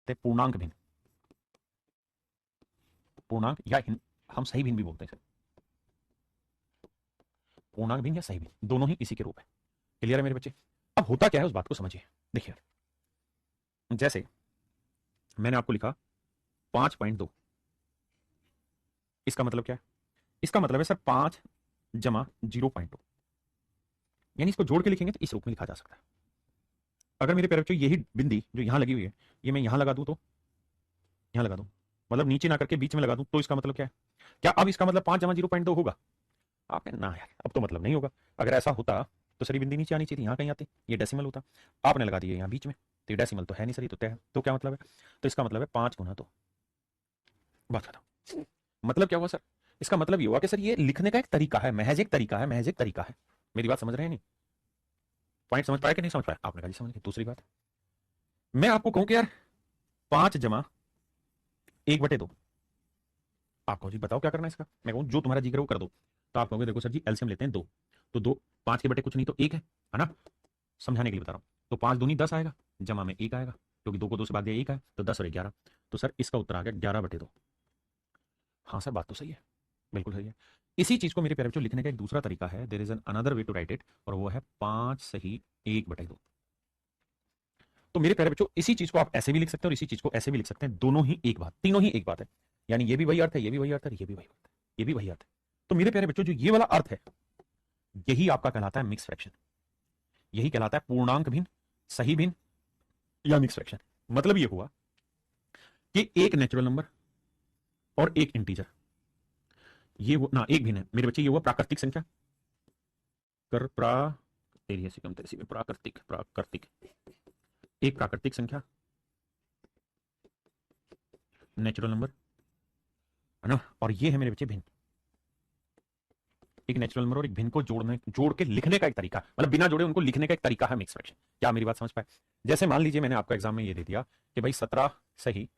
हैं पूर्णांक भिन्न, पूर्णांक या हम सही भिन्न भी बोलते हैं, पूर्णांक भिन्न या सही भिन्न दोनों ही इसी के रूप है। क्लियर है मेरे बच्चे? अब होता क्या है उस बात को समझिए। देखिए जैसे मैंने आपको लिखा 5.2, इसका मतलब क्या है? इसका मतलब है सर 5 जमा 0.2, यानी इसको जोड़ के लिखेंगे तो इस रूप में लिखा जा सकता है। अगर मेरे प्यारे बच्चों यही बिंदी जो यहां लगी हुई है ये मैं यहां लगा दूं, तो यहां लगा दूं, मतलब नीचे ना करके बीच में लगा दूं, तो इसका मतलब क्या है? क्या अब इसका मतलब 5 जमा 0.2 होगा? आपने ना यार, अब तो मतलब नहीं होगा। अगर ऐसा होता तो सर ये बिंदी नीचे आनी चाहिए थी, यहाँ कहीं आती, ये डेसिमल होता, आपने लगा दिया यहाँ बीच में, तो ये डेसिमल तो है नहीं सर, ये तो तय है। तो क्या मतलब है? तो इसका मतलब है 5 गुना 2। बात खत्म। मतलब क्या हुआ सर? इसका मतलब ये हुआ कि सर ये लिखने का एक तरीका है, महज एक तरीका है, महज एक तरीका है। मेरी बात समझ रहे हैं? नहीं पॉइंट समझ पाया कि नहीं समझ पाया? आपने कहा जी समझ गए। दूसरी बात, मैं आपको कहूं कि यार 5 जमा 1/2, आप कहो जी बताओ क्या करना है इसका, मैं कहूं जो तुम्हारा जी करे वो कर दो, तो आप कहोगे देखो सर जी एलसीएम लेते हैं 2, तो 2 5 के बटे कुछ नहीं तो 1 है ना? समझाने के लिए बता रहा हूं। तो 5 दूनी 10 आएगा, जमा में 1 आएगा, क्योंकि 2 को 2 से भाग दिया 1 है, तो 10 और 11, तो सर इसका उत्तर आ गया 11/2। हाँ सर बात तो सही है, बिल्कुल सही है। इसी चीज को मेरे प्यारे बच्चों लिखने का एक दूसरा तरीका है, there is an another way to write it, और वो है 5 सही 1/2। तो मेरे प्यारे बच्चों इसी चीज को आप ऐसे भी लिख सकते हैं और इसी चीज को ऐसे भी लिख सकते हैं, दोनों ही एक बात, तीनों ही एक बात है। यानी ये भी वही अर्थ है, ये भी वही अर्थ है, ये भी वही अर्थ है, ये भी वही अर्थ है। तो मेरे प्यारे बच्चों जो ये वाला अर्थ है यही आपका कहलाता है मिक्स फ्रैक्शन, यही कहलाता है पूर्णांक भिन्न, सही भिन्न या मिक्स फ्रैक्शन। मतलब ये हुआ कि एक नेचुरल नंबर और एक इंटीजर, ये वो ना एक भिन्न है मेरे बच्चे, ये हुआ प्राकृतिक संख्या, कर प्रा तेरी ऐसी कम तेरी प्राकृतिक, प्राकृतिक एक प्राकृतिक संख्या नेचुरल नंबर है ना, और ये है मेरे बच्चे भिन्न, एक नेचुरल नंबर और एक भिन्न को जोड़ के लिखने का एक तरीका, मतलब बिना जोड़े उनको लिखने का एक तरीका है मिक्स फ्रैक्शन। क्या मेरी बात समझ पाए? जैसे मान लीजिए मैंने आपको एग्जाम में ये दे दिया कि भाई 17 सही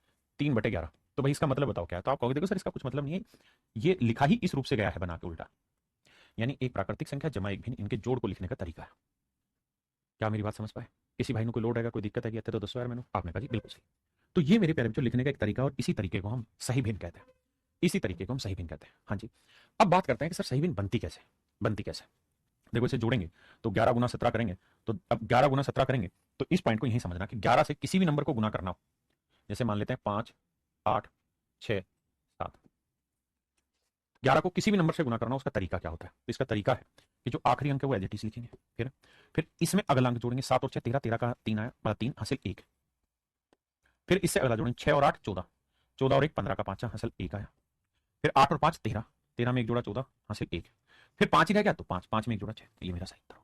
3/11, तो भाई इसका मतलब बताओ क्या है? तो आप कहोगे देखो सर इसका कुछ मतलब नहीं है, ये लिखा ही इस रूप से गया है बना के उल्टा, यानी एक प्राकृतिक संख्या जमा एक भिन्न, इनके जोड़ को लिखने का तरीका है। क्या मेरी बात समझ पाए? किसी भाई ने कोई लोड आएगा, कोई दिक्कत आएगी तो दसो यार मैंने, आपने कहा जी बिल्कुल सही। तो ये मेरे प्यारे बच्चों लिखने का एक तरीका, और इसी तरीके को हम सही भिन्न कहते हैं, इसी तरीके को हम सही भिन्न कहते हैं। हाँ जी। अब बात करते हैं कि सर सही भिन्न बनती कैसे, बनती कैसे? देखो इसे जोड़ेंगे तो 11 गुना 17 करेंगे, तो अब 11 गुना 17 करेंगे तो इस पॉइंट को यही समझना कि 11 से किसी भी नंबर को गुना करना हो, जैसे मान लेते हैं 5 8 6 7, 11 को किसी भी नंबर से गुना करना हो, उसका तरीका क्या होता है? तो इसका तरीका है कि जो आखिरी अंक है वो एज इट इज लिखेंगे, फिर इसमें अगला अंक जोड़ेंगे, 7 और 6 13, 13 का 3 आया, 3 हासिल 1, फिर इससे अगला जोड़ेंगे 6 और 8 14, 14 और 1 15 का 5 हासिल 1 आया, फिर 8 और 5 13, 13 में एक जोड़ा 14 हासिल 1, फिर 5 ही रह गया तो 5, 5 में एक जोड़ा 6, ये मेरा सही उत्तर।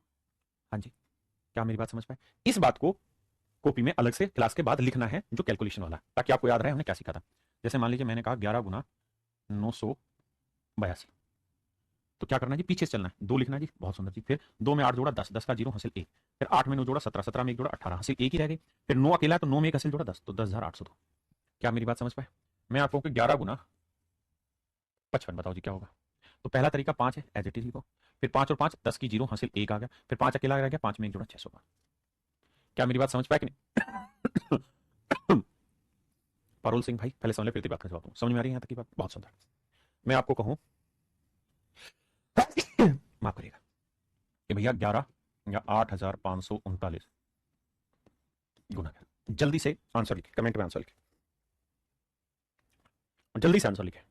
हाँ जी। क्या मेरी बात समझ पाए? इस बात को कॉपी में अलग से क्लास के बाद लिखना है जो कैलकुलेशन वाला, ताकि आपको याद रहे हमने क्या सीखा था। जैसे मान लीजिए मैंने कहा 11 गुना 982, तो क्या करना है जी? पीछे से चलना है, 2 लिखना है जी, बहुत सुंदर जी। फिर 2 में 8 जोड़ा 10, 10 का 0 हासिल 1, फिर 8 में 9 जोड़ा 17, 17 में 1 जोड़ा 18 हासिल 1 ही रह गई, फिर 9 अकेला है तो 9 में 1 हासिल जोड़ा 10, तो 10,802। क्या मेरी बात समझ पाए? मैं आपको 11 गुना 55 बताओ जी क्या होगा? तो पहला तरीका 5 है, एज इट इज लिखो, फिर 5 और 5 10 की 0 हासिल 1 आ गया, फिर 5 अकेला रह गया, 5 में 1 जोड़ा 600 का। क्या मेरी बात समझ पाए कि नहीं? पारुल सिंह भाई पहले समझ ले फिर बात कर जवाब दूं, समझ में आ रही है यहाँ तक की बात? बहुत सुंदर। मैं आपको कहूं माफ करिएगा कि भैया 11 या 8,539 गुना कर, जल्दी से आंसर लिखे, कमेंट में आंसर लिखे, जल्दी से आंसर लिखे।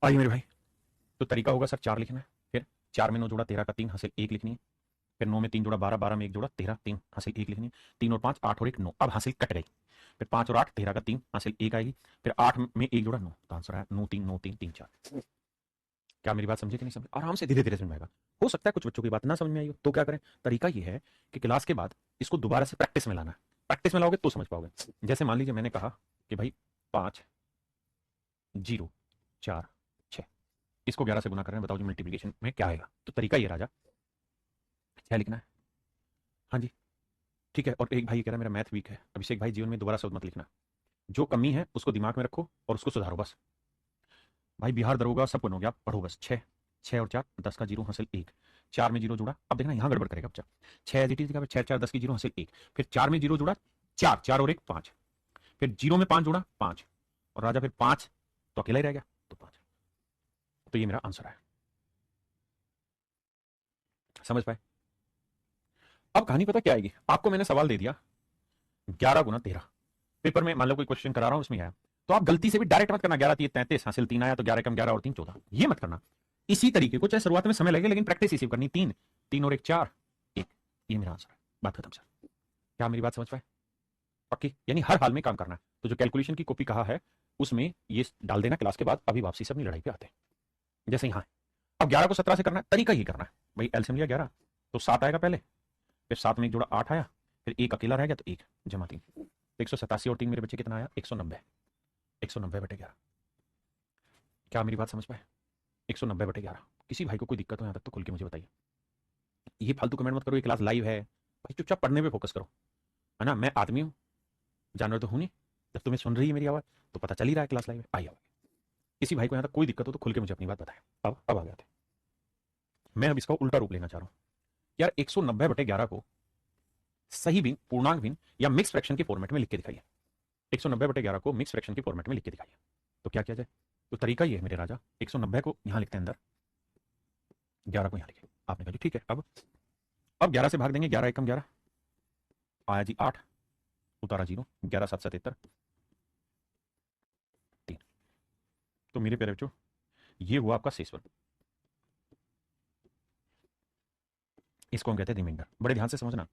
आइए मेरे भाई, तो तरीका होगा सर 4 लिखना है, फिर 4 में 9 जोड़ा 13 का 3 हासिल 1 लिखनी है, फिर 9 में 3 जोड़ा 12, 12 में 1 जोड़ा 13, 3 हासिल 1 लिखनी है, 3 और 5 8 और 1 9, अब हासिल कट गई, फिर 5 और 8 13 का 3 हासिल 1 आएगी, फिर 8 में 1 जोड़ा 9, तो आंसर आया 9 3 9 3 3 4। क्या मेरी बात समझे कि नहीं समझे? आराम से धीरे धीरे समझ में आएगा। हो सकता है कुछ बच्चों की बात ना समझ में आई हो, तो क्या करें? तरीका ये है कि क्लास के बाद इसको दोबारा से प्रैक्टिस में लाना है, प्रैक्टिस में लाओगे तो समझ पाओगे। जैसे मान लीजिए मैंने कहा कि भाई 5 0 4 6, इसको 11 से गुना कर रहे हैं, बताओ जी मल्टीप्लीकेशन में क्या आएगा? तो तरीका ये राजा, 6 लिखना है। हाँ जी ठीक है। और एक भाई कह रहा है मेरा मैथ वीक है, अभिषेक भाई जीवन में दोबारा शब्द मत लिखना, जो कमी है उसको दिमाग में रखो और उसको सुधारो बस। भाई बिहार दरोगा सब बनो गया, पढ़ो बस। 6 6 और 4 10 का 0 हासिल 1, 4 में 0 जुड़ा, अब देखना यहाँ गड़बड़ करेगा बच्चा, 6 एज इट इज, 6 4 10 की 0 हासिल 1, फिर 4 में 0 जुड़ा 4, 4 और 1 5, फिर 0 में 5 जोड़ा 5, और राजा फिर 5 तो अकेला ही रह गया तो 5। तो ये मेरा आंसर है। समझ पाए? अब कहानी पता क्या आएगी, आपको मैंने सवाल दे दिया 11 गुना 13, पेपर में मान लो कोई क्वेश्चन करा रहा हूं उसमें आया, तो आप गलती से भी डायरेक्ट मत करना 11 3 33 हासिल 3 आया तो 11 कम 11 और 3 14, ये मत करना। इसी तरीके को चाहे शुरुआत में समय लगे लेकिन प्रैक्टिस इसी करनी, 3 3 और 1 4 1, ये मेरा आंसर है। बात खत्म सर। क्या मेरी बात समझ पाए? पक्की? यानी हर हाल में काम करना है। तो जो कैलकुलेशन की कॉपी कहा है उसमें ये डाल देना क्लास के बाद, अभी वापसी से अपनी लड़ाई पे आते हैं। जैसे यहाँ अब 11 को 17 से करना है, तरीका ही करना है भाई। एलसीएम लिया 11 तो 7 आएगा पहले, फिर 7 में एक जोड़ा 8 आया, फिर एक अकेला रह गया तो 1 जमा 3, 187 और 3 मेरे बच्चे कितना आया 190, 190 बटे 11। क्या मेरी बात समझ पाए? 190 बटे 11। किसी भाई को कोई दिक्कत हो यहाँ तक तो खुल के मुझे बताइए। ये फालतू कमेंट मत करो, ये क्लास लाइव है भाई, चुपचाप पढ़ने पे फोकस करो, है ना। मैं आदमी हूँ, जानवर तो हूँ नहीं। जब तुम्हें सुन रही है मेरी आवाज़ तो पता चल ही रहा है क्लास लाइव है। आइए किसी भाई को यहाँ तक कोई दिक्कत हो तो खुल के मुझे अपनी बात बताए। अब आ गया था, मैं अब इसका उल्टा रूप लेना चाह रहा हूँ। यार 190 बटे 11 को सही भिन्न, पूर्णांक भिन्न या मिक्स फ्रैक्शन के फॉर्मेट में लिख के दिखाइए। 190 बटे 11 को मिक्स फ्रैक्शन के फॉर्मेट में लिख के दिखाइए। तो क्या किया जाए? तो तरीका ये है मेरे राजा, 190 को यहाँ लिखते हैं अंदर, 11 को यहाँ लिखे। आपने कहा जी ठीक है। अब 11 से भाग देंगे, 11 एकम 11 आया जी 8, उतारा 0, 11 7 77 3। तो मेरे प्यारे बच्चों ये हुआ आपका शेषफल, इसको हम कहते हैं रिमाइंडर। बड़े ध्यान से समझना,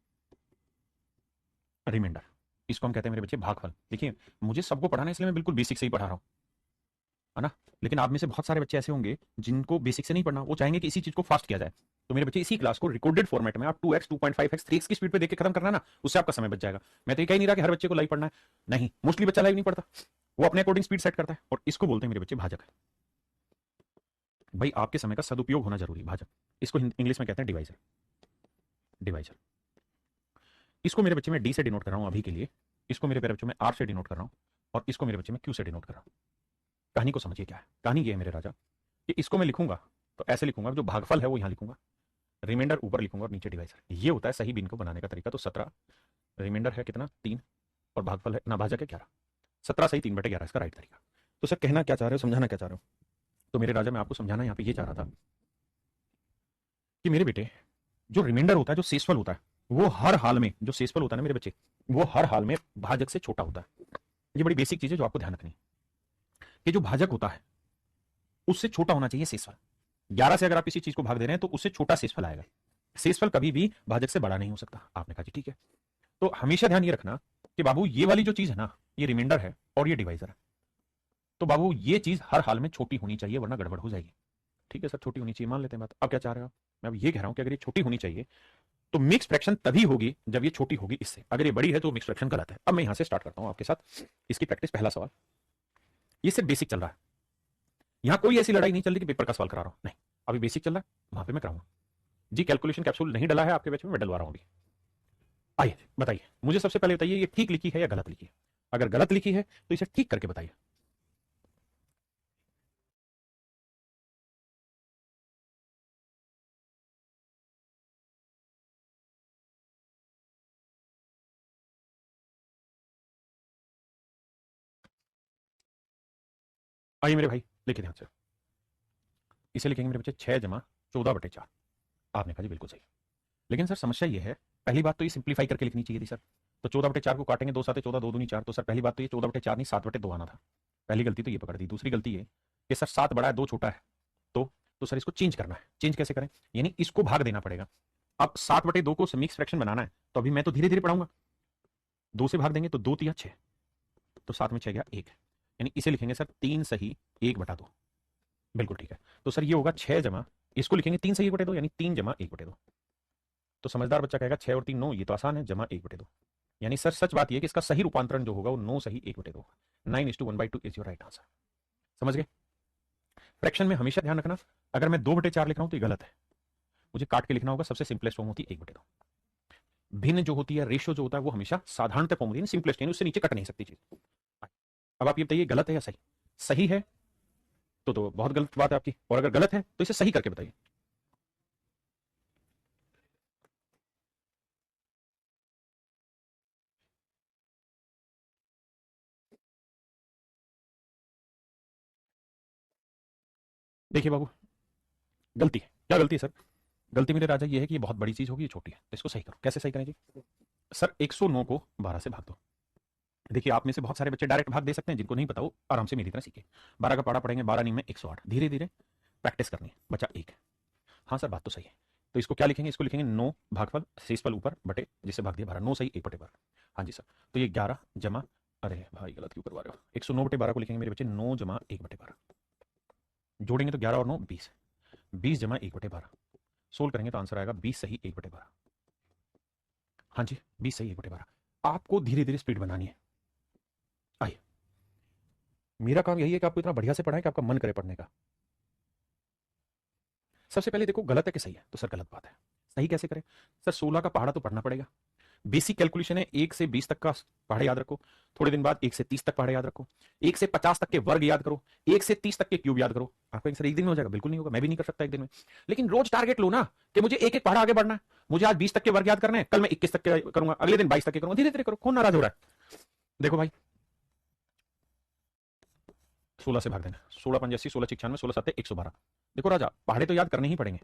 रिमाइंडर, इसको हम कहते हैं मेरे बच्चे भागफल। देखिए मुझे सबको पढ़ाना है इसलिए मैं बिल्कुल बेसिक से ही पढ़ा रहा हूँ, है ना। लेकिन आप में से बहुत सारे बच्चे ऐसे होंगे जिनको बेसिक से नहीं पढ़ना, वो चाहेंगे कि इसी चीज को फास्ट किया जाए। तो मेरे बच्चे इसी क्लास को रिकॉर्डेड फॉर्मेट में आप 2x 2.5x 3x की स्पीड पे देख के खत्म करना ना, उससे आपका समय बच जाएगा। मैं तो ये कह नहीं रहा कि हर बच्चे को लाइव पढ़ना है, नहीं, मोस्टली बच्चा लाइव नहीं पढ़ता, वो अपने अकॉर्डिंग स्पीड सेट करता है, और इसको बोलते हैं मेरे बच्चे भाजक। भाई आपके समय का सदुपयोग होना जरूरी, भाजक। इसको इंग्लिश में कहते हैं डिवाइजर, डिवाइजर। इसको मेरे बच्चे में डी से डिनोट कर रहा हूं अभी के लिए, इसको मेरे बच्चों में आर से डिनोट कर रहा हूं, और इसको मेरे बच्चे में क्यू से डिनोट कर रहा हूं। कहानी को समझिए क्या है। कहानी ये है मेरे राजा कि इसको मैं लिखूंगा तो ऐसे लिखूंगा, जो भागफल है वो यहां लिखूंगा, रिमाइंडर ऊपर लिखूंगा और नीचे डिवाइजर। ये होता है सही बिन को बनाने का तरीका। तो 17, रिमाइंडर है कितना 3, और भागफल है ना भाजक है 11, 17 सही 3 बटे 11 इसका राइट तरीका। तो सर कहना क्या चाह रहे हो, समझाना क्या चाह रहे हो? तो मेरे राजा मैं आपको समझाना यहाँ पे ये चाह रहा था कि मेरे बेटे जो रिमाइंडर होता है, जो शेषफल होता है, वो हर हाल में, जो शेषफल होता है ना मेरे बच्चे, वो हर हाल में भाजक से छोटा होता है। ये बड़ी बेसिक चीज है जो आपको ध्यान रखनी है कि जो भाजक होता है उससे छोटा होना चाहिए शेषफल। 11 से अगर आप किसी चीज को भाग दे रहे हैं तो उससे छोटा शेषफल आएगा, शेषफल कभी भी भाजक से बड़ा नहीं हो सकता। आपने कहा जी ठीक है। तो हमेशा ध्यान ये रखना कि बाबू ये वाली जो चीज है ना, ये रिमाइंडर है और ये डिवाइजर है, तो बाबू ये चीज हर हाल में छोटी होनी चाहिए वरना गड़बड़ हो जाएगी। ठीक है सर, छोटी होनी चाहिए, मान लेते हैं बात। अब क्या चाह रहे हो आप? मैं अब ये कह रहा हूं कि अगर ये छोटी होनी चाहिए तो मिक्स फ्रैक्शन तभी होगी जब ये छोटी होगी इससे, अगर ये बड़ी है तो मिक्स फ्रैक्शन गलत है। अब मैं यहां से स्टार्ट करता हूं आपके साथ इसकी प्रैक्टिस। पहला सवाल, ये सिर्फ बेसिक चल रहा है, यहां कोई ऐसी लड़ाई नहीं चल रही कि पेपर का सवाल करा रहा हूं, नहीं, अभी बेसिक चल रहा है, वहां पे मैं कराऊंगा जी। कैलकुलेशन कैप्सूल नहीं डला है आपके बैच में, मैं डलवा रहा हूं अभी। आइए बताइए, मुझे सबसे पहले बताइए ये ठीक लिखी है या गलत लिखी है? अगर गलत लिखी है तो इसे ठीक करके बताइए। आइए मेरे भाई लिखिए ध्यान से, इसे लिखेंगे मेरे बच्चे 6 जमा 14/4। आपने कहा जी बिल्कुल सही। लेकिन सर समस्या ये है, पहली बात तो ये सिंप्लीफाई करके लिखनी चाहिए थी सर। तो 14/4 को काटेंगे, 2 7 14, 2 दूनी 4। तो सर पहली बात तो ये 14/4 नहीं 7/2 आना था। पहली गलती तो ये पकड़ दी। दूसरी गलती ये कि सर 7 बड़ा है 2 छोटा है, तो सर इसको चेंज करना है। चेंज कैसे करें? यानी इसको भाग देना पड़ेगा। अब 7/2 को मिक्स फ्रैक्शन बनाना है तो अभी मैं तो धीरे धीरे पढ़ाऊंगा। 2 से भाग देंगे तो 2 तिया 6, तो 7 में 6 गया 1, यानी इसे लिखेंगे सर 3 सही 1/2। बिल्कुल ठीक है। तो सर ये होगा 6 जमा, इसको लिखेंगे 3 सही 1/2, यानी 3 जमा 1/2। तो समझदार बच्चा कहेगा 6 और 3 9, ये तो आसान है, जमा 1/2। यानी सर सच बात ये कि इसका सही रूपांतरण जो होगा वो 9 सही 1/2 होगा। 9:1/2 इज योर राइट आंसर। समझ गए? फ्रैक्शन में हमेशा ध्यान रखना, अगर मैं 2/4 लिख रहा हूं तो ये गलत है, मुझे काट के लिखना होगा। सबसे सिंपलेस्ट फॉर्म होती है 1/2। भिन्न जो होती है, रेशियो जो होता है, वो हमेशा साधारणतः फॉर्म होती है, सिंपलेस्ट, यानी उससे नीचे कट नहीं सकती चीज। अब आप ये बताइए गलत है या सही? सही है तो बहुत गलत बात है आपकी, और अगर गलत है तो इसे सही करके बताइए। देखिए बाबू, गलती है, क्या गलती है सर? गलती मेरे राजा ये है कि ये बहुत बड़ी चीज होगी, ये छोटी है, तो इसको सही करो। कैसे सही करें जी? सर 109 को 12 से भाग दो। देखिए आप में से बहुत सारे बच्चे डायरेक्ट भाग दे सकते हैं, जिनको नहीं पता वो आराम से मेरी तरह सीखे। 12 का पाड़ा पढ़ेंगे, 12 नहीं में 108, धीरे धीरे प्रैक्टिस करनी है। बचा एक। हाँ सर बात तो सही है। तो इसको क्या लिखेंगे? इसको लिखेंगे 9 भागफल शेषफल ऊपर बटे जिससे भाग दिया 12, 9 सही 1/12। हाँ जी सर। तो ये 11 जमा, अरे भाई गलत क्यों करवा रहे हो, 109/12 को लिखेंगे मेरे बच्चे 9 जमा 1/12। जोड़ेंगे तो 11 और 9 20, 20 जमा 1/12। सोल्व करेंगे तो आंसर आएगा 20 सही 1/12। हाँ जी 20 सही 1/12। आपको धीरे धीरे स्पीड बनानी है। आइए, मेरा काम यही है कि आपको इतना बढ़िया से पढ़ाएं कि आपका मन करे पढ़ने का। सबसे पहले देखो गलत है कि सही है, तो सर गलत बात है। सही कैसे करें? सर 16 का पहाड़ा तो पढ़ना पड़ेगा। बेसिक कैलकुलेशन है, 1 से 20 तक का पहाड़े याद रखो। थोड़े दिन बाद 1 से 30 तक पहाड़े याद रखो। 1 से 50 तक के वर्ग याद करो। 1 से 30 तक के क्यूब याद करो। आपका आंसर एक दिन में हो जाएगा? बिल्कुल नहीं होगा, मैं भी नहीं कर सकता एक दिन में। लेकिन रोज टारगेट लो ना कि मुझे एक एक पहाड़ा आगे बढ़ना है। मुझे आज 20 तक के वर्ग याद करने हैं, कल मैं 21 तक के करूंगा, अगले दिन 22 तक के करूंगा। धीरे धीरे करो, कौन नाराज हो रहा है? देखो भाई 16 से भाग देना, 16 × 5 = 80, 16 × 6 = 96, 16 × 7 = 112। देखो राजा पहाड़े तो याद करने ही पड़ेंगे,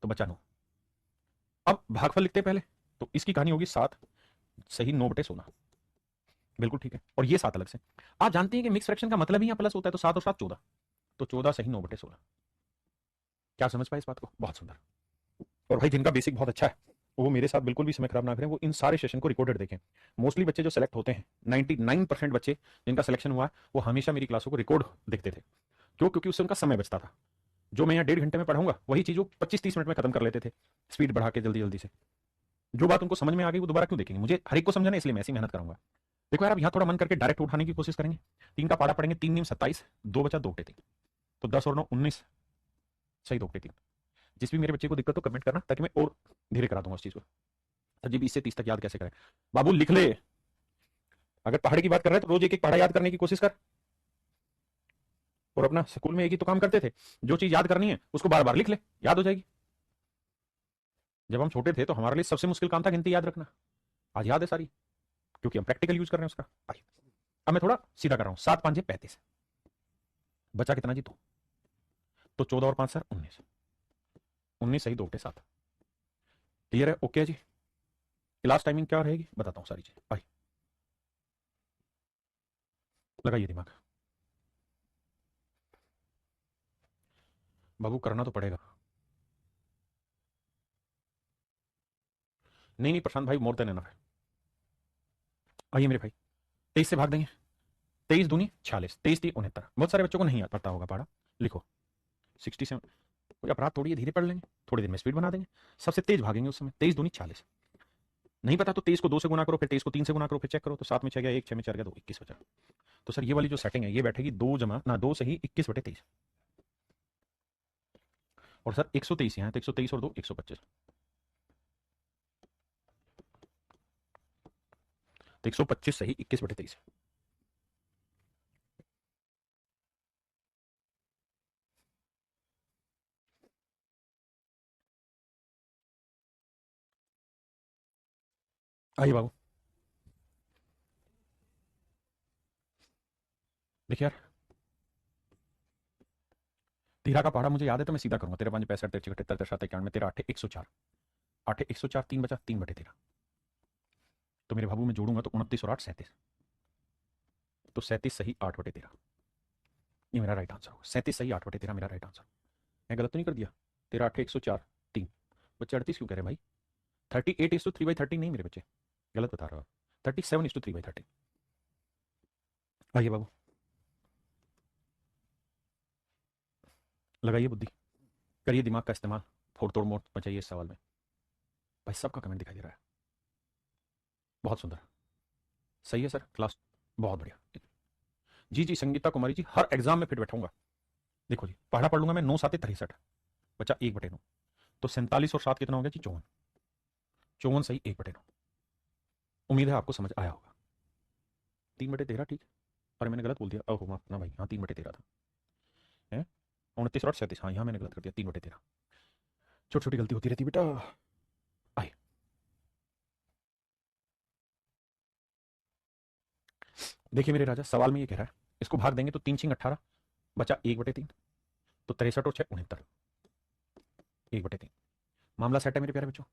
तो बचा 9। अब भागफल लिखते हैं पहले। तो इसकी कहानी होगी 7 सही 9/16। बिल्कुल ठीक है। और ये 7 अलग से। आप जानते हैं कि मिक्स फ्रैक्शन का मतलब ही यहाँ प्लस होता है, तो 7 और 7 14। तो 14 सही 9/16। क्या समझ पाए इस बात को? बहुत सुंदर। और भाई जिनका बेसिक बहुत अच्छा है वो मेरे साथ बिल्कुल भी समय खराब ना करें, वो इन सारे सेशन को रिकॉर्डेड देखें। मोस्टली बच्चे जो सेलेक्ट होते हैं, 99% बच्चे जिनका सिलेक्शन हुआ है वो हमेशा मेरी क्लासों को रिकॉर्ड देखते थे। क्यों? क्योंकि उससे उनका समय बचता था। जो मैं यहाँ 1.5 घंटे में पढ़ाऊंगा वही चीज वो 25-30 मिनट में खत्म कर लेते थे, स्पीड बढ़ा के जल्दी जल्दी से। जो बात उनको समझ में आ गई वो दोबारा क्यों देखेंगे? मुझे हर एक को समझाना है, इसलिए मैं ऐसी मेहनत करूंगा। देखो यार अब यहाँ थोड़ा मन करके डायरेक्ट उठाने की कोशिश करेंगे। 3 का पाड़ा पढ़ेंगे, 3 × 9 = 27, 2 बचा 2/3। तो 10 और 9 19 सही 2/3। जिस भी मेरे बच्चे को दिक्कत हो कमेंट करना, ताकि मैं और धीरे करा दूंगा उस चीज को। सर जी 20 से 30 तक याद कैसे करें? बाबू लिख ले। अगर पहाड़ की बात कर रहे हैं तो रोज एक एक पहाड़ा याद करने की कोशिश कर। और अपना स्कूल में एक ही तो काम करते थे, जो चीज याद करनी है उसको बार बार लिख ले, याद हो जाएगी। जब हम छोटे थे तो हमारे लिए सबसे मुश्किल काम था गिनती याद रखना। आज याद है सारी, क्योंकि हम प्रैक्टिकल यूज कर रहे हैं उसका। आइए अब मैं थोड़ा सीधा कर रहा हूं। 7 × 5 = 35। बचा कितना जी? 2। तो 14 और 5 सर 19, 19 सही 2/7। क्लियर है? ओके जी। क्लास टाइमिंग क्या रहेगी बताता हूँ सारी चीज। आइए लगाइए दिमाग। बाबू करना तो पड़ेगा। नहीं नहीं प्रशांत भाई, मोर देन एनफ है। आइए मेरे भाई, 23 से भाग देंगे। 23 दूनी 46, 23 3 69। बहुत सारे बच्चों को नहीं याद पड़ता होगा पढ़ा। लिखो 67। कोई अपराध थोड़ी है, धीरे पढ़ लेंगे, थोड़ी देर में स्पीड बना देंगे। सबसे तेज भागेंगे उस समय। 23 दूनी 40। नहीं पता तो 23 को 2 से गुना करो, फिर 23 को 3 से गुना करो, फिर चेक करो। तो 7 में 6 गया, 1 6 में 4 गया, 2 21 बचा। तो सर ये वाली जो सेटिंग है ये बैठेगी 2 जमा ना 2 सही 21/23। और सर 123 यहाँ है, तो 123 और 2 125। तो 125 सही 21/23। आइए बाबू देखिए यार, 13 का पहाड़ा मुझे याद है तो मैं सीधा करूंगा। 13 5 65 73 73 73 91 13 8 104। 8 104, 3 बचा 3/13। तो मेरे बाबू में जोड़ूंगा तो 29 और 8 37। तो 37 सही 8/13। ये मेरा राइट आंसर होगा। 37 सही 8/13 मेरा राइट आंसर। मैं गलत तो नहीं कर दिया? 13 8 104 3। बच्चे 38 क्यों कह रहे हैं भाई? 38:3/13 नहीं मेरे बच्चे, गलत बता रहा हूँ। 37:3/13। आइए बाबू लगाइए बुद्धि, करिए दिमाग का इस्तेमाल, फोड़ तोड़ मोड़ बचाइए इस सवाल में। भाई सबका कमेंट दिखाई दे रहा है। बहुत सुंदर, सही है सर क्लास, बहुत बढ़िया। जी जी संगीता कुमारी जी, हर एग्जाम में फिट बैठाऊंगा। देखो जी पढ़ा पढ़ लूंगा मैं। 9 7 63, बचा 1/9। तो 47 और 7 कितना हो गया जी? 54। 54 सही 1/9। उम्मीद है आपको समझ आया होगा। 3/13 ठीक। अरे मैंने गलत बोल दिया, ओहो माफ ना भाई, हाँ 3/13 था। है 29 और 37, हाँ यहाँ मैंने गलत कर दिया, 3/13। छोटी छोटी गलती होती रहती बेटा। आइए देखिए मेरे राजा, सवाल में ये कह रहा है इसको भाग देंगे तो 3 × 18 बचा 1/3। तो 63 और 6 69, 1/3। मामला सेट है मेरे प्यारे बच्चों,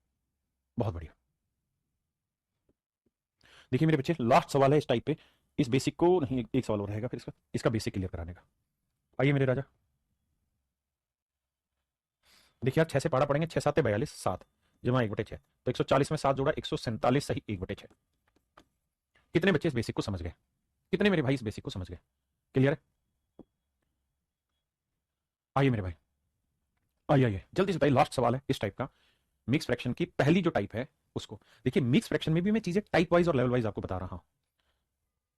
बहुत बढ़िया। देखिए मेरे बच्चे, लास्ट सवाल है इस टाइप पे, इस बेसिक को नहीं, एक सवाल और रहेगा फिर इसका बेसिक क्लियर कराने का। आइए मेरे राजा, देखिए यार 6 से पढ़ा पड़ेंगे, 6 7 42, 7 जमा 1/6, तो 140 में 7 जोड़ा 147 सही 1/6। कितने बच्चे इस बेसिक को समझ गए? कितने मेरे भाई इस बेसिक को समझ गए? क्लियर है? आइए मेरे भाई, आइए आइए जल्दी से बताइए, लास्ट सवाल है इस टाइप का, मिक्स फ्रैक्शन की पहली जो टाइप है उसको। देखिए मिक्स फ्रैक्शन में भी मैं चीजें टाइप वाइज और लेवल वाइज आपको बता रहा हूं।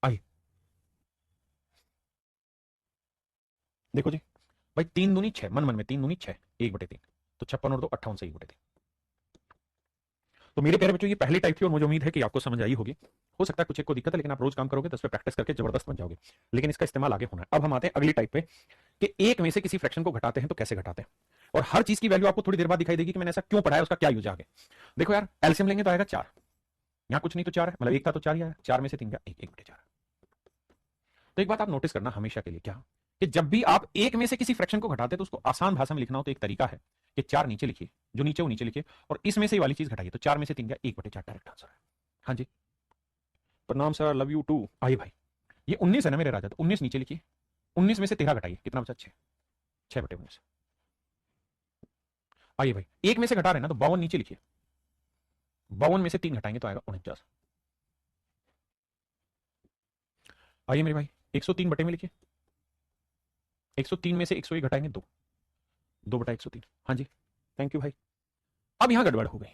आइए देखो जी, भाई 3 दूनी 6, मन मन में 3 दूनी 6, 1/3, तो 56 और 2 58 से 1/3। तो मेरे प्यारे बच्चों ये पहली टाइप थी और मुझे उम्मीद है कि आपको समझ आई होगी। हो सकता है कुछ एक को दिक्कत है, लेकिन आप रोज काम करोगे तो इस पर प्रैक्टिस करके जबरदस्त बन जाओगे, लेकिन इसका इस्तेमाल आगे होना है। अब हम आते हैं अगली टाइप पे कि एक में से किसी फ्रैक्शन को घटाते हैं तो कैसे घटाते हैं, और हर चीज की वैल्यू आपको थोड़ी देर बाद दिखाई देगी कि मैंने ऐसा क्यों पढ़ा है, उसका क्या यूज आगे। देखो यार, एलसीएम लेंगे तो आएगा 4, यहां कुछ नहीं तो 4 है, मतलब एक था तो 4 ही आया, 4 में से 3 गया 1, 1/4। तो एक बात आप नोटिस करना हमेशा के लिए, क्या कि जब भी आप एक में से किसी फ्रैक्शन को घटाते हैं तो उसको आसान भाषा में लिखना हो तो एक तरीका है कि 4 नीचे लिखिए, जो नीचे वो नीचे लिखिए, और इसमें से वाली चीज घटाइए, तो 4 में से 3 गया 1/4, डायरेक्ट आंसर है। हाँ जी, प्रणाम सर, लव यू टू। आइए भाई, ये 19 है ना मेरे राजा, तो 19 नीचे लिखिए, 19 में से 13 घटाइए, कितना बचा? 6, 6/19। आइए भाई, एक में से घटा रहे हैं ना तो 52 नीचे लिखिए, 52 में से 3 घटाएंगे तो आएगा 49। आइए मेरे भाई, 103 बटे में लिखिए, 103 में से 101 घटाएंगे 2, 2/103। हाँ जी, थैंक यू भाई। अब यहां गड़बड़ हो गई,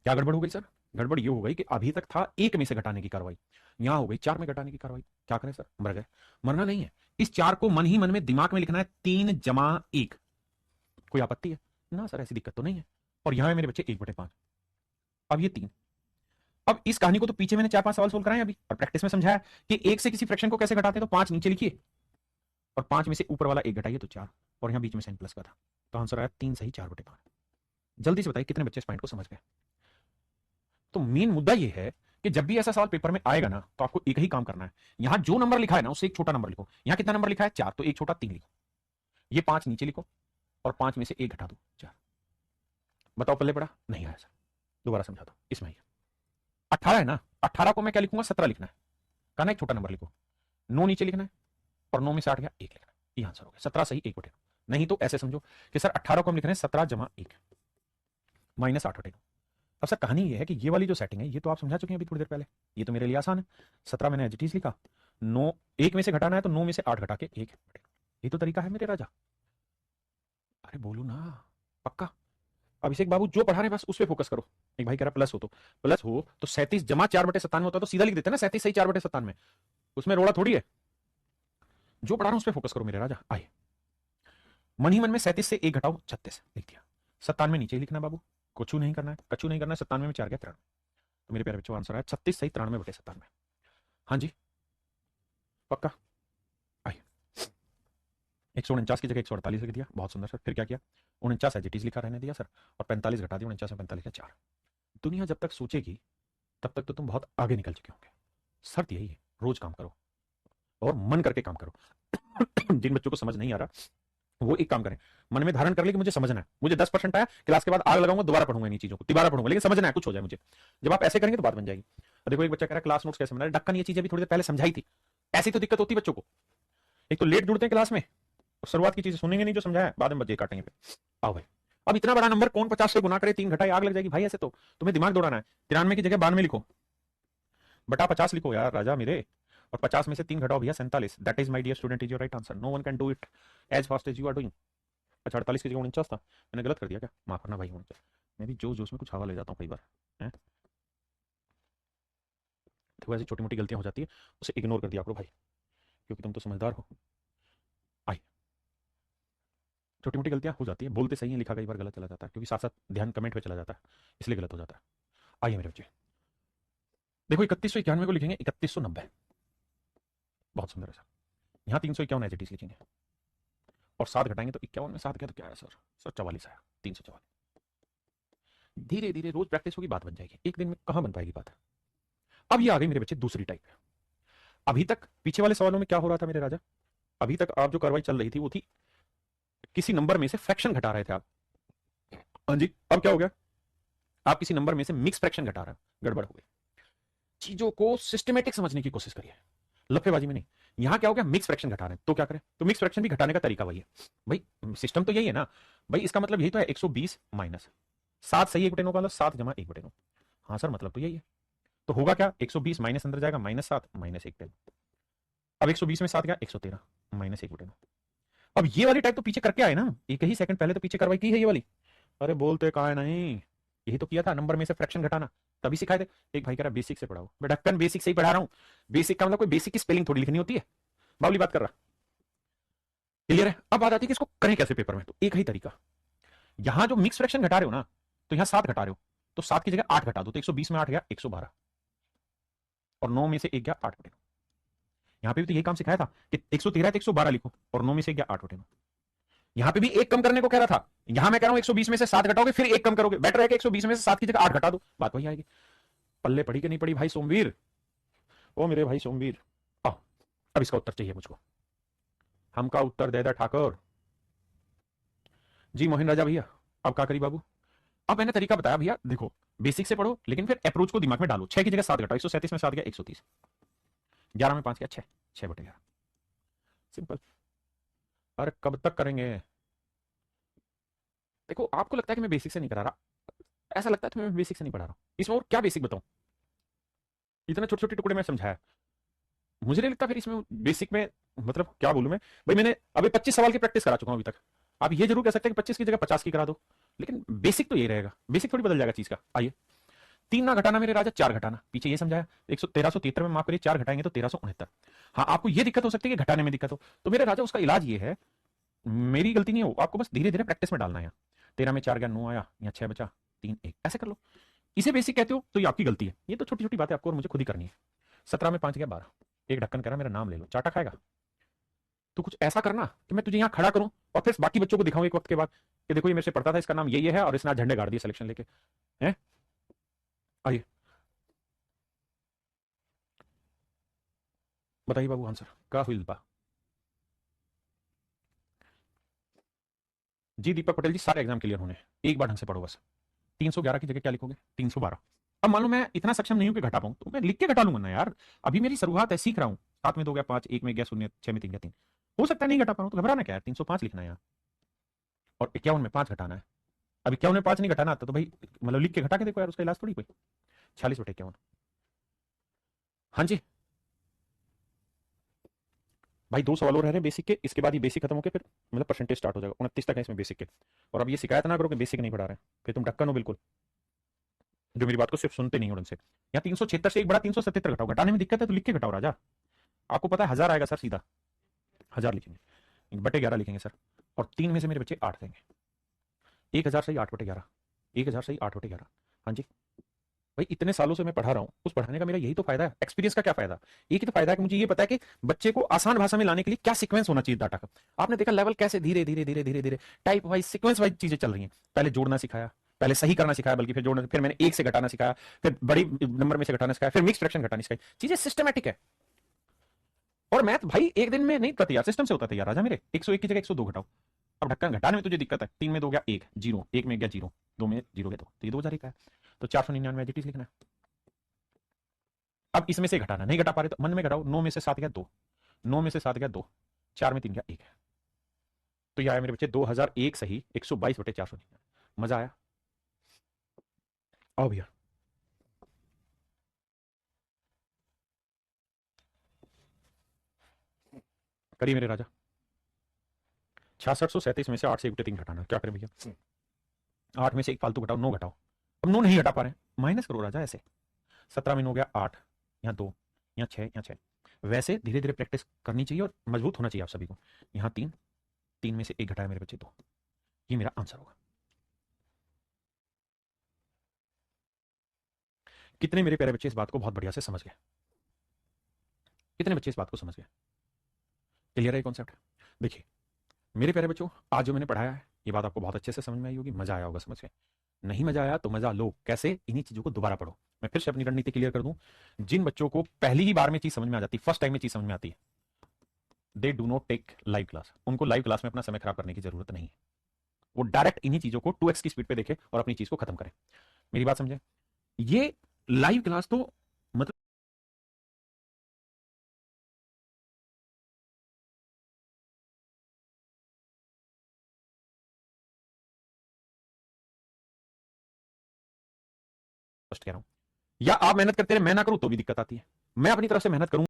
क्या गड़बड़ हो गई सर? गड़बड़ ये हो गई कि अभी तक था एक में से घटाने की कार्रवाई, यहां हो गई 4 में घटाने की कार्रवाई। क्या करें सर? मर गए? मरना नहीं है, इस 4 को मन ही मन में दिमाग में लिखना है, 3 जमा 1। कोई आपत्ति है ना सर? ऐसी दिक्कत तो नहीं है। और यहां है मेरे बच्चे 1/5, अब ये 3। अब इस कहानी को तो पीछे मैंने 4 5 सवाल सोल्व कराए अभी, और प्रैक्टिस में समझाया कि एक से किसी फ्रैक्शन को कैसे घटाते हैं, तो 5 नीचे लिखिए, और 5 में से ऊपर वाला 1 घटाइए तो 4, और यहां बीच में साइन प्लस का था, तो आंसर आया 3 सही 4/5। जल्दी से बताइए कितने बच्चे इस पॉइंट को समझ गए? तो मेन मुद्दा यह है कि जब भी ऐसा सवाल पेपर में आएगा ना, तो आपको एक ही काम करना है, यहां जो नंबर लिखा है ना उससे एक छोटा नंबर लिखो। यहां कितना नंबर लिखा है? 4, तो एक छोटा 3 लिखो, ये 5 नीचे लिखो, और 5 में से 1 घटा दो, 4। बताओ पल्ले पड़ा? नहीं आया सर, दोबारा समझा दो। इसमें ही 18 है ना, 18 को मैं क्या लिखूंगा? 17 लिखना है, कहना एक छोटा नंबर लिखो, 9 नीचे लिखना है, और 9 में से 8 गया 1 लिखना है, ये आंसर हो गया 17 सही 1/9। नहीं तो ऐसे समझो कि सर 18 को हम लिख रहे हैं 17 जमा 1 माइनस 8/9। अब सर कहानी ये है कि ये वाली जो सेटिंग है ये तो आप समझा चुके हैं अभी थोड़ी देर पहले, ये तो मेरे लिए आसान है। 17 मैंने एज इट इज लिखा, 9 1 में से घटाना है तो 9 में से 8 घटा के 1, ये तो तरीका है मेरे राजा। अरे बोलो ना, पक्का? अभिषेक बाबू जो पढ़ा रहे हैं बस उस पर फोकस करो। एक भाई कह रहा प्लस हो तो 37 जमा 4/57 होता है, तो सीधा लिख देते हैं ना 37 सही 4/57, उसमें रोड़ा थोड़ी है। जो पढ़ा रहा हूं उस पर फोकस करो मेरे राजा। आइए, मन ही मन में 37 से 1 घटाओ 36 लिख दिया, 97 नीचे ही लिखना बाबू, कुछ नहीं करना है, कछु नहीं करना है। 97 में 4 गया 93, तो मेरे प्यारे बच्चों आंसर है 36 सही 93/97। हाँ जी, पक्का? आइए, 149 की जगह 148 लिख दिया, बहुत सुंदर सर। फिर क्या किया? 49 एज इट इज लिखा रहने दिया सर, और 45 घटा दिया, 49 में 45 का 4। दुनिया जब तक सोचेगी तब तक तो तुम बहुत आगे निकल चुके होंगे। शर्त यही है, रोज काम करो और मन करके काम करो। जिन बच्चों को समझ नहीं आ रहा वो एक काम करें, मन में धारण कर ले कि मुझे समझना है, मुझे 10% आया, क्लास के बाद आग लगाऊंगा, दोबारा पढ़ूंगा इन चीजों को, दोबारा पढ़ूंगा, लेकिन समझना है, कुछ हो जाए मुझे। जब आप ऐसे करेंगे तो बात बन जाएगी। और देखो एक बच्चा कह रहा है क्लास नोट्स कैसे बना है, ढक्कन ये चीजें भी थोड़ी देर पहले समझाई थी। ऐसी तो दिक्कत होती है बच्चों को, एक तो लेट जुड़ते हैं क्लास में, और शुरुआत की चीजें सुनेंगे नहीं जो समझाया, बाद में बच्चे काटेंगे पे। आओ भाई, अब इतना बड़ा नंबर कौन 50 से गुना करे, 3 घटाए आग लग जाएगी भाई। ऐसे तो तुम्हें दिमाग दौड़ाना है, 93 की जगह 92 लिखो, बटा 50 लिखो यार राजा मेरे, और 50 में से 3 घटाओ भैया 47। That is my dear student is your right answer, no one can do it as fast as you are doing. अच्छा 48 की जगह 49 था, मैंने गलत कर दिया क्या? माफ करना भाई, 49। मैं भी जोश जोश में कुछ हवा ले जाता हूँ कई बार, है? देखो ऐसी छोटी मोटी गलतियां हो जाती है, उसे इग्नोर कर दिया करो भाई, क्योंकि तुम तो समझदार हो। आई, छोटी मोटी गलतियां हो जाती है, बोलते सही है, लिखा कई बार गलत चला जाता है, क्योंकि साथ साथ ध्यान कमेंट पे चला जाता है, इसलिए गलत हो जाता है। आइए मेरे बच्चे, देखो 3191 को लिखेंगे 3190, बहुत सुंदर है सर। यहाँ 351 एज इट इज लिखेंगे, और 7 घटाएंगे तो 51 में 7 गया तो क्या आया सर? सर 44 आया, 344। धीरे धीरे रोज प्रैक्टिस होगी, बात बन जाएगी, एक दिन में कहां बन पाएगी बात। अब ये आ गई मेरे बच्चे दूसरी टाइप। अभी तक पीछे वाले सवालों में क्या हो रहा था मेरे राजा? अभी तक आप जो कार्रवाई चल रही थी वो थी किसी नंबर में से फ्रैक्शन घटा रहे थे आप। हाँ जी, अब क्या हो गया, आप किसी नंबर में से मिक्स फ्रैक्शन घटा रहे हो, गड़बड़ हो गई। चीजों को सिस्टमेटिक समझने की कोशिश करिए, लफेबाजी में नहीं। यहां क्या हो गया, मिक्स फ्रैक्शन घटा रहे हैं, तो क्या करें, तो मिक्स फ्रैक्शन भी घटाने का तरीका वही है भाई, सिस्टम तो यही है ना भाई। इसका मतलब यही तो है 120 माइनस 7 सही 1/9 का 7 जमा 1/9। हाँ सर, मतलब तो यही है। तो होगा क्या, 120 माइनस अंदर जाएगा -7 -1/9। अब 120 में 7 गया 113 -1/9। अब ये वाली टाइप तो पीछे करके आए ना, एक ही सेकंड पहले तो पीछे कार्रवाई की है ये वाली। अरे बोलते कहा है नहीं, यही तो किया था, नंबर में से फ्रैक्शन घटाना, तभी सिखाए थे। एक भाई कह रहा बेसिक से पढ़ाओ, बेटा कन बेसिक से ही पढ़ा रहा हूं। बेसिक का मतलब कोई बेसिक की स्पेलिंग थोड़ी लिखनी होती है, बावली बात कर रहा। क्लियर है। अब बात आती है कि इसको करें कैसे पेपर में, तो एक ही तरीका, यहां जो मिक्स फ्रैक्शन घटा रहे हो ना, तो यहां 7 घटा रहे हो, तो 7 की जगह 8 घटा दो, तो 120 में 8 गया 112, और 9 में से 1 गया 8/9। यहां पे भी तो यही काम सिखाया था कि 113 है तो 112 लिखो, और 9 में से 1 गया 8/9। यहां पे भी एक कम करने को कह रहा था, यहां मैं कह रहा हूं 120 में से 7 घटाओगे फिर एक कम करोगे, बेटर है कि 120 में से 7 की जगह 8 घटा दो, बात वही आएगी। पल्ले पड़ी कि नहीं पड़ी भाई सोमवीर, ओ मेरे भाई सोमवीर। आओ, अब इसका उत्तर चाहिए मुझको, हमका उत्तर दे दे ठाकुर जी। मोहन राजा भैया, अब क्या करी बाबू, अब मैंने तरीका बताया भैया, देखो बेसिक से पढ़ो, लेकिन फिर अप्रोच को दिमाग में डालो। 6 की जगह 7 घटाओ, 137 में 7 गया 130, 11 में 5 गया 6, 6/11, सिंपल। अरे कब तक करेंगे, देखो आपको लगता है कि मैं बेसिक से नहीं करा रहा, ऐसा लगता है तो मैं बेसिक से नहीं पढ़ा रहा हूं, इसमें और क्या बेसिक बताऊं, इतने छोटे छोटे टुकड़े में समझाया, मुझे नहीं लगता फिर इसमें बेसिक में, मतलब क्या बोलूं मैं भाई, मैंने अभी 25 सवाल की प्रैक्टिस करा चुका हूं अभी तक। आप ये जरूर कह सकते हैं कि 25 की जगह 50 की करा दो, लेकिन बेसिक तो यही रहेगा, बेसिक थोड़ी बदल जाएगा चीज का। आइए, 3 ना घटाना मेरे राजा, 4 घटाना, पीछे ये समझाया 1373 में माफ करिए, 4 घटाएंगे तो 1369। हाँ आपको ये दिक्कत हो सकती है कि घटाने में दिक्कत हो, तो मेरे राजा उसका इलाज ये है, मेरी गलती नहीं हो, आपको बस धीरे धीरे प्रैक्टिस में डालना है। 13 में 4 गया 9 आया, यहाँ 6 बचा 3 1, ऐसे कर लो। इसे बेसिक कहते हो तो ये आपकी गलती है, ये तो छोटी छोटी बातें आपको और मुझे खुद ही करनी है। 17 में 5 गया 12, एक ढक्कन कह रहा मेरा नाम ले लो, चाटा खाएगा। तो कुछ ऐसा करना कि मैं तुझे यहाँ खड़ा करूं और फिर बाकी बच्चों को दिखाऊं एक वक्त के बाद कि देखो ये मेरे से पढ़ता था, इसका नाम ये है, और इसने आज झंडे गाड़ दिए सिलेक्शन लेके हैं। आइए बताइए बाबू आंसर क्या हुई बा। जी दीपक पटेल जी, सारे एग्जाम क्लियर होने, एक बार ढंग से पढ़ो बस। 311 की जगह क्या लिखोगे, 312। अब मान लो मैं इतना सक्षम नहीं हूं कि घटा पाऊं, तो मैं लिख के घटा लूंगा ना यार, अभी मेरी शुरुआत है, सीख रहा हूं। 7 में 2 गया 5, 1 में गया 0, 6 में 3 गया 3, हो सकता है नहीं घटा पा रहा हूं, तो घबराना क्या है, 305 लिखना है यहाँ, और 51 में 5 घटाना है। अब 51 में 5 नहीं घटाना आता तो भाई मतलब लिख के घटा के देखो यार, उसका इलाज थोड़ी कोई। 46/51। हाँ जी भाई, 2 सवाल और रह रहे हैं बेसिक के, इसके बाद ये बेसिक खत्म होकर फिर मतलब परसेंटेज स्टार्ट हो जाएगा, 29 तक है इसमें बेसिक के। और अब ये शिकायत ना करो कि बेसिक नहीं पढ़ा रहे हैं, फिर तुम ढक्कन हो बिल्कुल, जो मेरी बात को सिर्फ सुनते नहीं हो ढंग से। यहाँ 376 से एक बड़ा 377 घटाओ, घटाने में दिक्कत है तो लिख के घटाओ राजा। आपको पता है 1000 आएगा सर, सीधा 1000 लिखेंगे, बटे 11 लिखेंगे सर, और 3 में से मेरे बच्चे 8 देंगे, 1000 सही 8/11, 1000 सही 8/11। हाँ जी भाई, इतने सालों से मैं पढ़ा रहा हूँ, उस पढ़ाने का मेरा यही तो फायदा है, एक्सपीरियंस का क्या फायदा, एक ही तो फायदा है कि मुझे ये पता है कि बच्चे को आसान भाषा में लाने के लिए क्या सीक्वेंस होना चाहिए डाटा का। आपने देखा लेवल कैसे धीरे धीरे धीरे धीरे धीरे टाइप वाइज सीक्वेंस वाइज चीजें चल रही हैं, पहले जोड़ना सिखाया, पहले सही करना सिखाया, बल्कि फिर जोड़ना, फिर मैंने एक से घटाना सिखाया, फिर बड़ी नंबर में से घटाना सिखाया, फिर मिक्स फ्रैक्शन घटानी सिखाई, चीजें सिस्टमेटिक है। और मैथ भाई एक दिन में नहीं करती यार, सिस्टम से होता है यार राजा मेरे। 101 की जगह 102 घटाओ, अब ढक्कन घटाने में तुझे दिक्कत है, 3 में 2 गया 1 0, 1 में गया 0, 2 में 0 गया 2, तो ये 2000 का है, तो 499 एडिटिव लिखना है। अब इसमें से घटाना, नहीं घटा पा रहे तो मन में घटाओ, 9 में से 7 गया 2, 9 में से 7 गया 2, 4 में 3 गया 1 है, तो ये आया मेरे बच्चे 2001 सही 122/499। मजा आया, आओ भैया करिए मेरे राजा। 6637 में से 8 से 1/3 घटाना, क्या करें भैया, 8 में से 1 फालतू घटाओ, 9 घटाओ, अब 9 नहीं घटा पा रहे हैं, माइनस करो राजा ऐसे। 17 में 9 गया 8, यहाँ 2, यहाँ 6, यहाँ 6, वैसे धीरे धीरे प्रैक्टिस करनी चाहिए और मजबूत होना चाहिए आप सभी को। यहाँ 3, 3 में से 1 घटाया मेरे बच्चे 2, ये मेरा आंसर होगा। कितने मेरे प्यारे बच्चे इस बात को बहुत बढ़िया से समझ गए, कितने बच्चे इस बात को समझ गए, क्लियर है कॉन्सेप्ट। देखिए मेरे प्यारे बच्चों, आज जो मैंने पढ़ाया है ये बात आपको बहुत अच्छे से समझ में आई होगी, मजा आया होगा समझ के। नहीं मजा आया तो मजा लो, कैसे, इन्हीं चीजों को दोबारा पढ़ो। मैं फिर से अपनी रणनीति क्लियर कर दूं, जिन बच्चों को पहली ही बार में चीज समझ में आ जाती, फर्स्ट टाइम में चीज समझ में आती है, they do not take live class, उनको लाइव क्लास में अपना समय खराब करने की जरूरत नहीं है। वो डायरेक्ट इन्हीं चीजों को 2x की स्पीड पे देखे और अपनी चीज को खत्म करें। मेरी बात समझे? ये लाइव क्लास तो मतलब स्पष्ट कह रहा हूं, या आप मेहनत करते रहे, मैं ना करूं तो भी दिक्कत आती है। मैं अपनी तरफ से मेहनत करूं